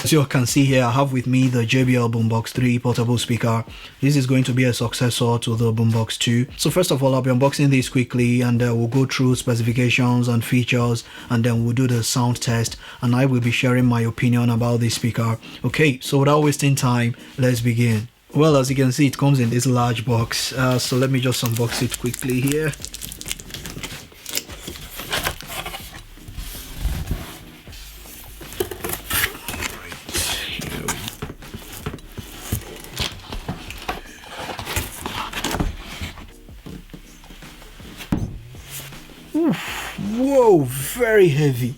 As you can see here, I have with me the JBL Boombox 3 portable speaker. This is going to be a successor to the Boombox 2. So first of all, I'll be unboxing this quickly, and we'll go through specifications and features, and then we'll do the sound test, and I will be sharing my opinion about this speaker. Okay, so without wasting time, let's begin. Well, as you can see, it comes in this large box. So let me just unbox it quickly here. Whoa, very heavy.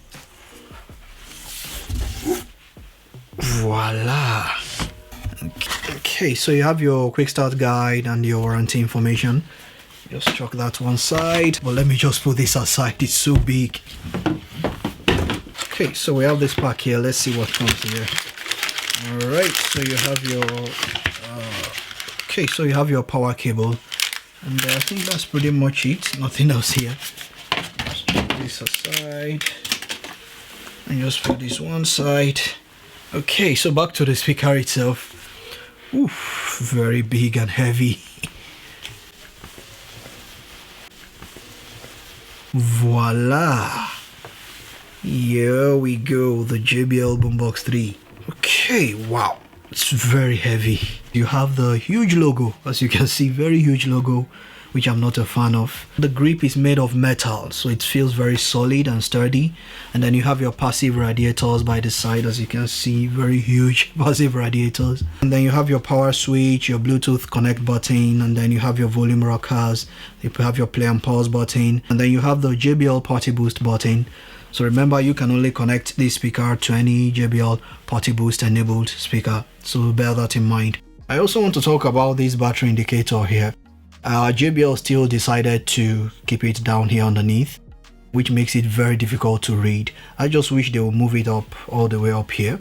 Voila. Okay, so you have your quick start guide and your warranty information. Just chuck that one side, but let me just put this aside, it's so big. Okay, so we have this pack here. Let's see what comes here. All right, so you have your power cable, and I think that's pretty much it. Nothing else here. This aside and just put this one side. Okay, so back to the speaker itself. Oof, very big and heavy. Voila, here we go, the JBL Boombox 3. Okay, wow, it's very heavy. You have the huge logo, as you can see, very huge logo, which I'm not a fan of. The grip is made of metal, so it feels very solid and sturdy. And then you have your passive radiators by the side, as you can see, very huge passive radiators. And then you have your power switch, your Bluetooth connect button, and then you have your volume rockers, you have your play and pause button, and then you have the JBL Party Boost button. So remember, you can only connect this speaker to any JBL Party Boost enabled speaker, so bear that in mind. I also want to talk about this battery indicator here. JBL still decided to keep it down here underneath, which makes it very difficult to read. I just wish they would move it up all the way up here,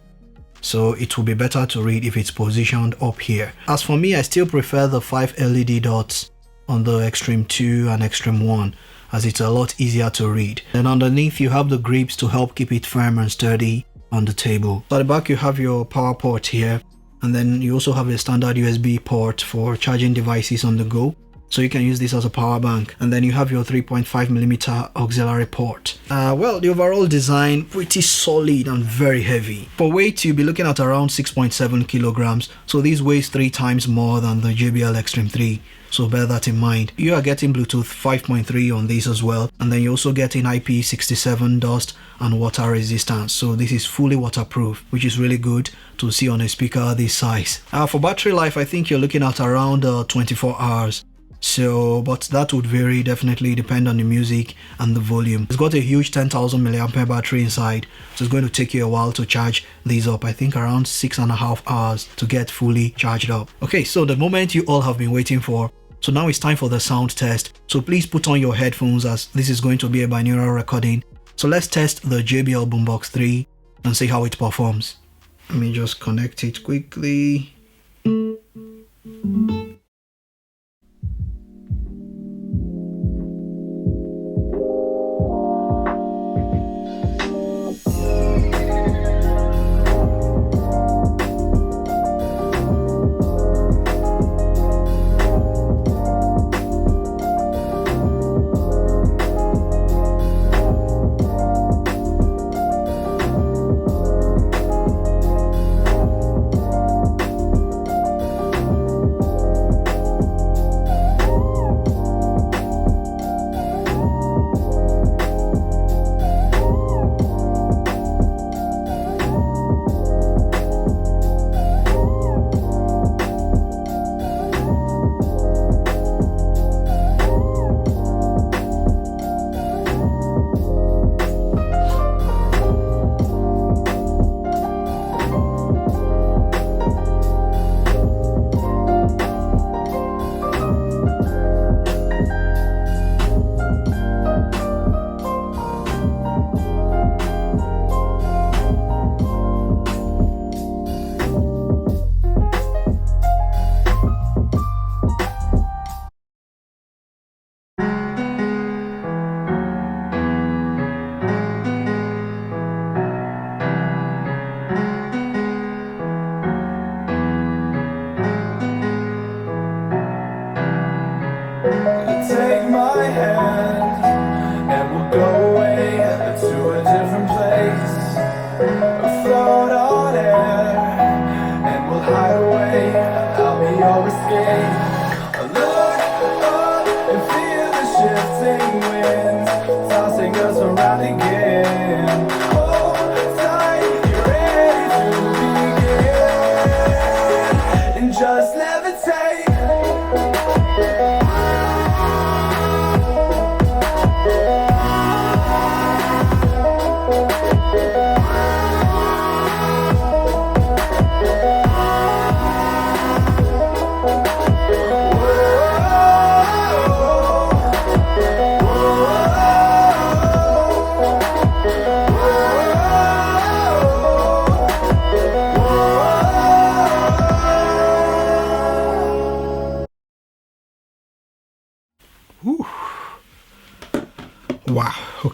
so it will be better to read if it's positioned up here. As for me, I still prefer the 5 LED dots on the Extreme 2 and Extreme 1, as it's a lot easier to read. Then underneath you have the grips to help keep it firm and sturdy on the table. At the back you have your power port here, and then you also have a standard USB port for charging devices on the go. So you can use this as a power bank, and then you have your 3.5mm auxiliary port. Well, the overall design, pretty solid and very heavy. For weight, you'll be looking at around 6.7 kilograms. So this weighs 3 times more than the JBL Extreme 3. So bear that in mind. You are getting Bluetooth 5.3 on this as well, and then you're also getting IP67 dust and water resistance. So this is fully waterproof, which is really good to see on a speaker this size. For battery life, I think you're looking at around 24 hours. So, but that would vary, definitely depend on the music and the volume. It's got a huge 10,000 mAh battery inside, so it's going to take you a while to charge these up. I think around 6.5 hours to get fully charged up. Okay, so the moment you all have been waiting for. So now it's time for the sound test. So please put on your headphones, as this is going to be a binaural recording. So let's test the JBL Boombox 3 and see how it performs. Let me just connect it quickly.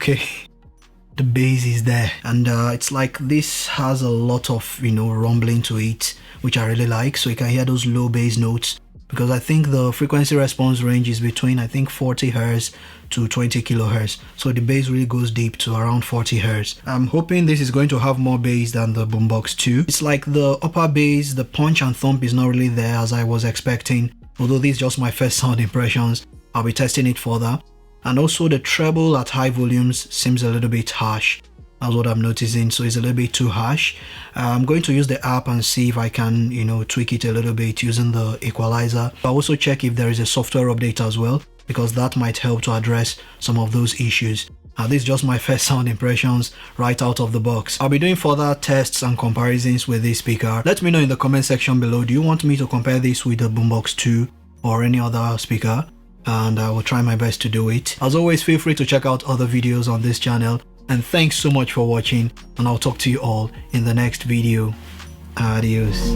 Okay. The bass is there, and it's like this has a lot of, you know, rumbling to it, which I really like. So you can hear those low bass notes, because I think the frequency response range is between, I think, 40 Hz to 20 kilohertz. So the bass really goes deep to around 40 Hz. I'm hoping this is going to have more bass than the Boombox 2. It's like the upper bass, the punch and thump is not really there as I was expecting. Although this is just my first sound impressions, I'll be testing it further. And also the treble at high volumes seems a little bit harsh. That's what I'm noticing, so it's a little bit too harsh. I'm going to use the app and see if I can, you know, tweak it a little bit using the equalizer. I'll also check if there is a software update as well, because that might help to address some of those issues. This is just my first sound impressions right out of the box. I'll be doing further tests and comparisons with this speaker. Let me know in the comment section below, do you want me to compare this with the Boombox 2 or any other speaker? And I will try my best to do it. As always, feel free to check out other videos on this channel, and thanks so much for watching, and I'll talk to you all in the next video. Adios.